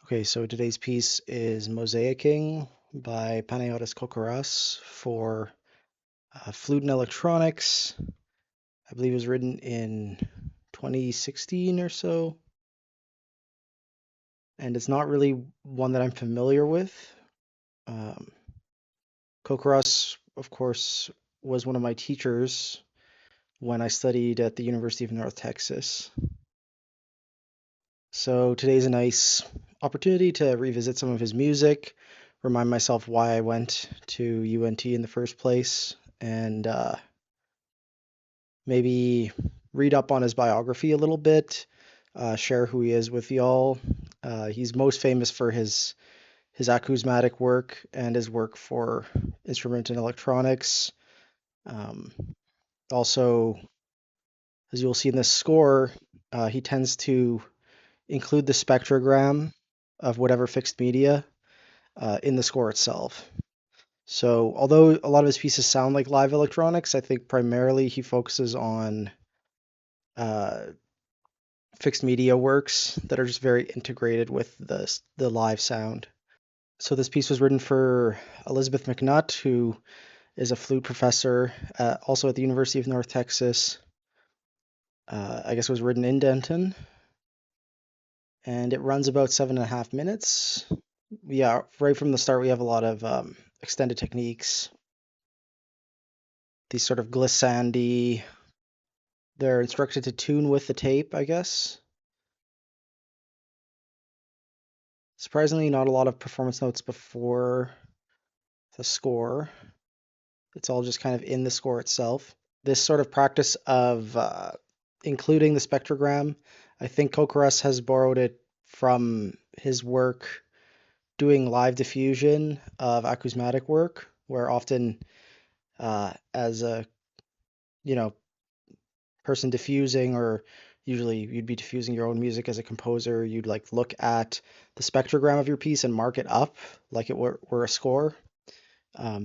Okay, so today's piece is Mosaicing by Panayiotis Kokoras for Flute and Electronics. I believe it was written in 2016 or so, and it's not really one that I'm familiar with. Um, Kokoras, of course, was one of my teachers when I studied at the University of North Texas. So today's a nice opportunity to revisit some of his music, remind myself why I went to UNT in the first place, and maybe read up on his biography a little bit, share who he is with y'all. He's most famous for his acousmatic work and his work for instrument and electronics. Um, Also, as you'll see in this score, he tends to include the spectrogram of whatever fixed media in the score itself. So, although a lot of his pieces sound like live electronics, I think primarily he focuses on uh, fixed media works that are just very integrated with the live sound. So, this piece was written for Elizabeth McNutt, who is a flute professor also at the University of North Texas. I guess it was written in Denton, and it runs about 7.5 minutes. Yeah, right from the start, we have a lot of extended techniques, these sort of glissandi. They're instructed to tune with the tape, I guess. Surprisingly, not a lot of performance notes before the score. It's all just kind of in the score itself. This sort of practice of including the spectrogram, I think Kokoras has borrowed it from his work doing live diffusion of acousmatic work, where often as a you know person diffusing, or usually you'd be diffusing your own music as a composer, you'd like look at the spectrogram of your piece and mark it up like it were a score.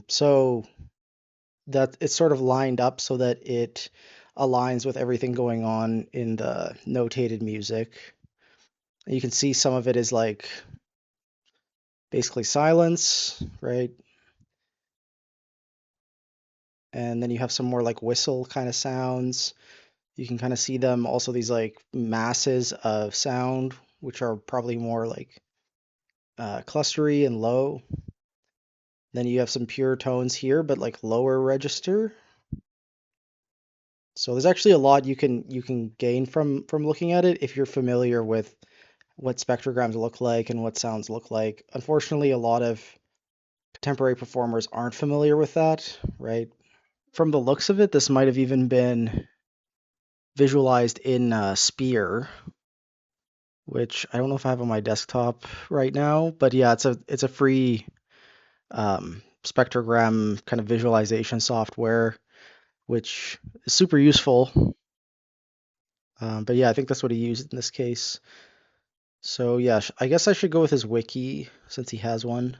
So that it's sort of lined up so that it aligns with everything going on in the notated music. You can see some of it is like basically silence, right? And then you have some more like whistle kind of sounds. You can kind of see them also, these like masses of sound, which are probably more like clustery and low. Then you have some pure tones here, but like lower register. So there's actually a lot you can gain from looking at it if you're familiar with what spectrograms look like and what sounds look like. Unfortunately, a lot of contemporary performers aren't familiar with that, right? From the looks of it, this might have even been visualized in Spear, which I don't know if I have on my desktop right now, but yeah, it's a free spectrogram kind of visualization software, which is super useful. But yeah, I think that's what he used in this case. So yeah, I guess I should go with his wiki since he has one.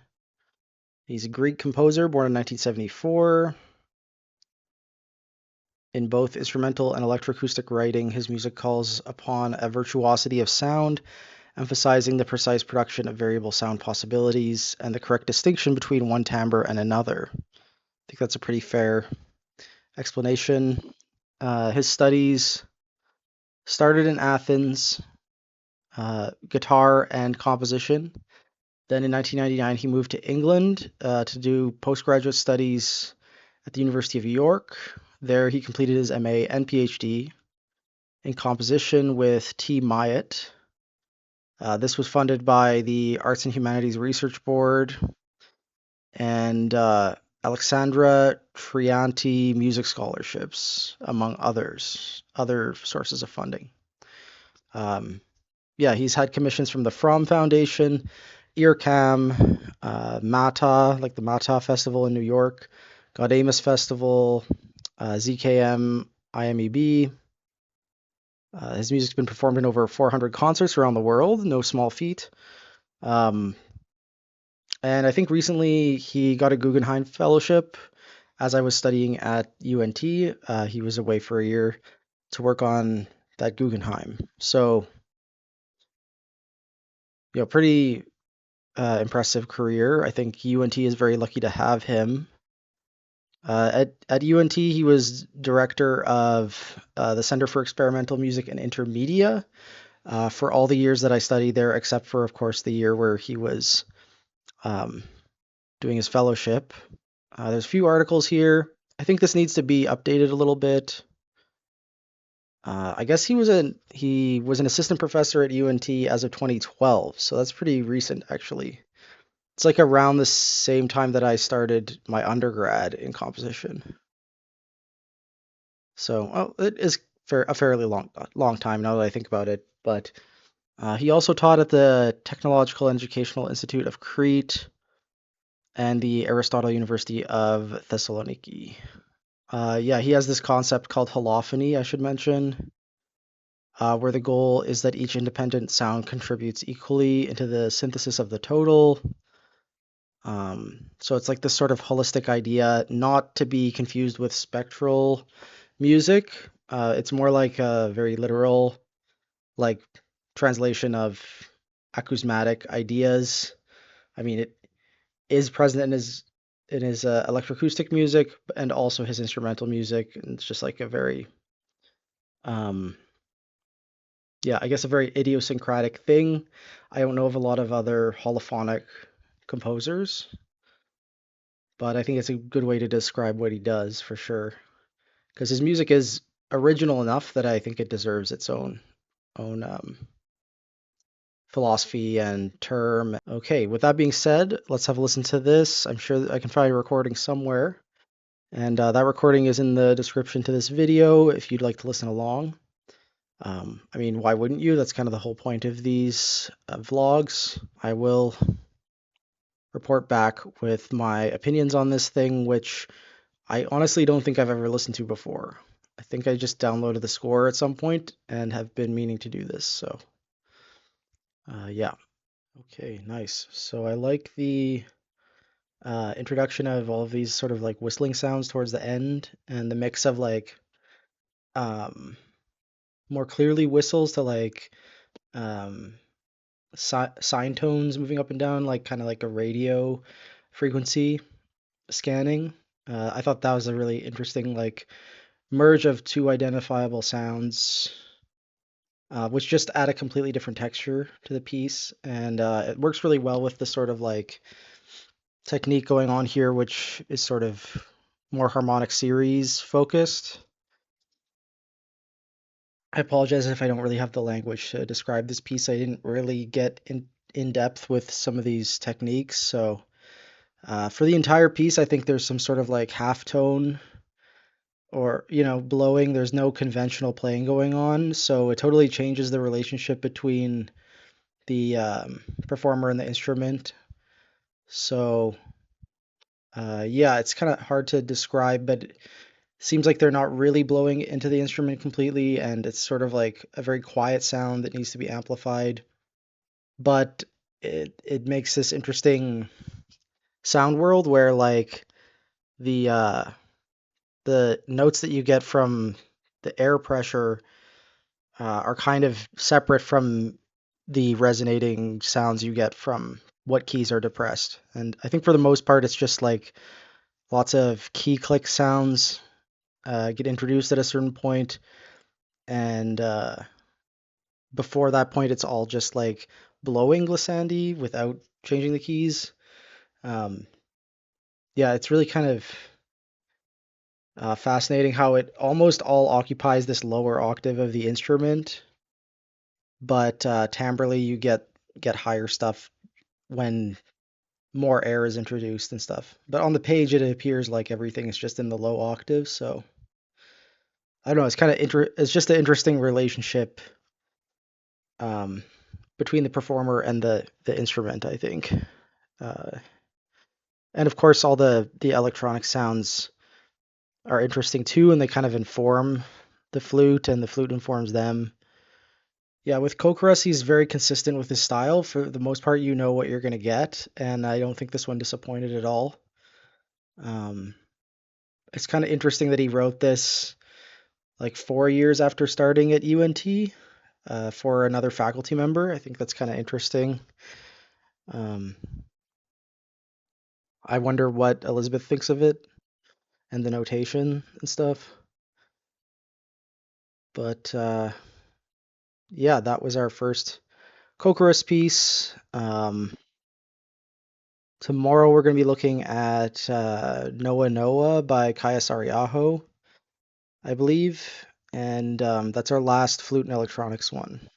He's a Greek composer born in 1974. In both instrumental and electroacoustic writing, his music calls upon a virtuosity of sound, emphasizing the precise production of variable sound possibilities and the correct distinction between one timbre and another. I think that's a pretty fair explanation. His studies started in Athens, guitar and composition. Then in 1999, he moved to England to do postgraduate studies at the University of York. There, he completed his MA and PhD in composition with T. Myatt. This was funded by the Arts and Humanities Research Board and Alexandra Trianti Music Scholarships, among other sources of funding. Yeah, he's had commissions from the Fromm Foundation, IRCAM, MATA, like the MATA Festival in New York, Gaudeamus Festival, ZKM, IMEB. His music's been performed in over 400 concerts around the world, no small feat. Um, and I think recently he got a Guggenheim Fellowship. As I was studying at UNT, he was away for a year to work on that Guggenheim. So pretty impressive career. I think UNT is very lucky to have him. At UNT, he was director of the Center for Experimental Music and Intermedia for all the years that I studied there, except for, of course, the year where he was um, doing his fellowship. There's a few articles here. I think this needs to be updated a little bit. I guess he was an assistant professor at UNT as of 2012, so that's pretty recent actually. It's like around the same time that I started my undergrad in composition. So it is a fairly long time now that I think about it. But he also taught at the Technological and Educational Institute of Crete and the Aristotle University of Thessaloniki. Yeah, he has this concept called holophony, I should mention, where the goal is that each independent sound contributes equally into the synthesis of the total. So it's like this sort of holistic idea, not to be confused with spectral music. It's more like a very literal, like translation of acousmatic ideas. I mean, it is present in his electroacoustic music and also his instrumental music, and it's just like a very um, yeah, I guess a very idiosyncratic thing. I don't know of a lot of other holophonic composers, but I think it's a good way to describe what he does for sure. Because his music is original enough that I think it deserves its own philosophy and term. Okay, with that being said, let's have a listen to this. I'm sure that I can find a recording somewhere, and that recording is in the description to this video if you'd like to listen along. I mean, why wouldn't you? That's kind of the whole point of these vlogs. I will report back with my opinions on this thing, which I honestly don't think I've ever listened to before. I think I just downloaded the score at some point and have been meaning to do this. So, yeah. Okay, nice. So I like the introduction of all of these sort of like whistling sounds towards the end and the mix of like um, more clearly whistles to like um, sine tones moving up and down, like kind of like a radio frequency scanning. I thought that was a really interesting like merge of two identifiable sounds, which just add a completely different texture to the piece, and it works really well with the sort of like technique going on here, which is sort of more harmonic series focused. I apologize if I don't really have the language to describe this piece. I didn't really get in depth with some of these techniques, so for the entire piece, I think there's some sort of like half tone or blowing. There's no conventional playing going on, so it totally changes the relationship between the performer and the instrument. So yeah, it's kind of hard to describe, but it seems like they're not really blowing into the instrument completely, and it's sort of like a very quiet sound that needs to be amplified. But it makes this interesting sound world where like the uh, the notes that you get from the air pressure are kind of separate from the resonating sounds you get from what keys are depressed. And I think for the most part, it's just like lots of key click sounds get introduced at a certain point, and before that point, it's all just like blowing glissandi without changing the keys. Um, yeah, it's really kind of fascinating how it almost all occupies this lower octave of the instrument, but timbrally you get higher stuff when more air is introduced and stuff. But on the page, it appears like everything is just in the low octave. So I don't know. It's kind of it's just an interesting relationship um, between the performer and the instrument, I think. Uh, and of course, all the electronic sounds are interesting too, and they kind of inform the flute, and the flute informs them. Yeah, with Kokoras, he's very consistent with his style. For the most part, you know what you're going to get, and I don't think this one disappointed at all. Um, it's kind of interesting that he wrote this like 4 years after starting at UNT. for another faculty member. I think that's kind of interesting. Um, I wonder what Elizabeth thinks of it and the notation and stuff. But yeah, that was our first Kokoras piece. Tomorrow we're going to be looking at Noah Noah by Kaya Sariaho, I believe. And that's our last flute and electronics one.